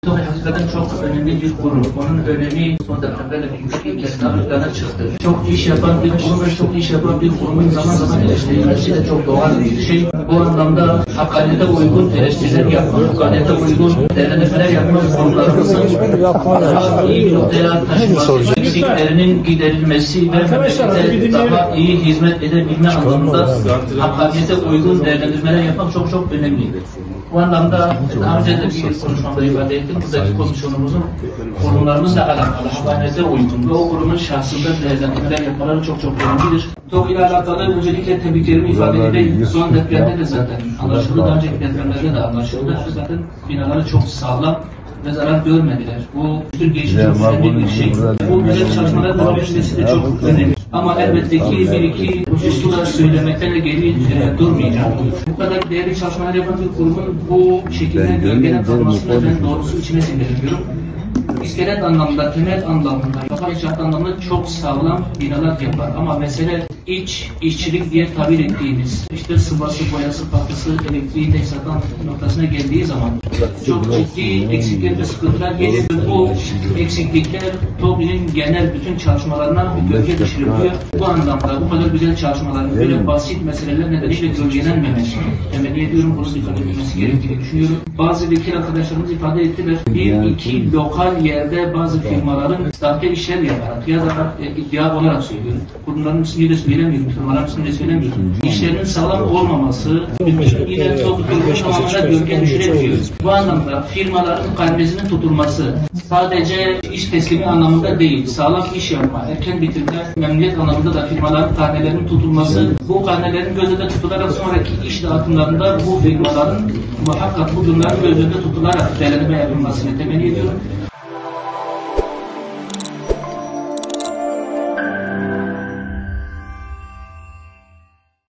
TOG hakikaten çok önemli bir kurum. Onun önemi son depremlerle bir kez daha plana çıktı. Çok iş yapan bir kurum ve çok iş yapan bir kurumun zaman zaman eleştirilmesi de çok doğal bir şey. Bu anlamda hakkaniyete uygun eleştiriler yapmak, hakkaniyete uygun değerlendirmeler yapmak kurumlarımızın daha iyi bir noktaya taşıması, eksiklerinin giderilmesi ve memlekete daha iyi hizmet edebilme anlamında hakkaniyete uygun değerlendirmeler yapmak çok çok önemli. Bu anlamda daha önce de bir konuşmamda ifade ettim. Buradaki komisyonumuzun kurumlarımızla alakalı hakkaniyete uygun ve o kurumun şahsında değerlendirmeler yapmaları çok çok önemlidir. TOG ile alakalı öncelikle tebriklerimi ifade edeyim. Son depremde de zaten anlaşıldı. Daha önceki depremlerde de anlaşıldı. Zaten binaları çok sağlam ve zarar görmediler. Bu bütün geçmişin önemli bir şey. Bu güzel çalışmaların devam etmesi de çok önemli. Ama elbette ki bir iki hususu da söylemekten de geri durmayacağım. Bu kadar değerli çalışmalar yapan bir kurumun bu şekilde gölgeden kalmasını ben doğrusu içime sindiriyorum. İskelet anlamda, temel anlamda, yapay inşaat anlamda çok sağlam binalar yapar. Ama mesele işçilik diye tabir ettiğimiz, işte sıvası, boyası, patlısı, elektriği tesisattan noktasına geldiği zaman çok ciddi eksikler ve sıkıntılar gelir. Bu eksiklikler TOG'un genel bütün çalışmalarına gölge düşürüyor. Bu anlamda bu kadar güzel çalışmaların böyle basit meseleler nedeniyle gölgelenmemesi, temenni ediyorum, bunu dikkat edilmesi gerektiğini düşünüyorum. Bazı vekil arkadaşlarımız ifade ettiler. Bir iki lokal yerde bazı firmaların sahte işler yaparak ya da iddia olarak söylüyorum. Kurumların ismini de söylemiyorum, firmaların ismini de söylemiyorum. İşlerinin sağlam olmaması yine TOG'un tamamına gölge düşürebiliyor. Bu anlamda firmaların karnesinin tutulması sadece iş teslimi anlamında değil, sağlam iş yapma, erken bitirme, memnuniyet anlamında da firmaların karnelerinin tutulması, bu karnelerin göz önünde tutularak sonraki iş dağıtımlarında bu firmaların muhakkak bu durumların göz önünde tutularak değerlendirme yapılmasını temenni ediyorum.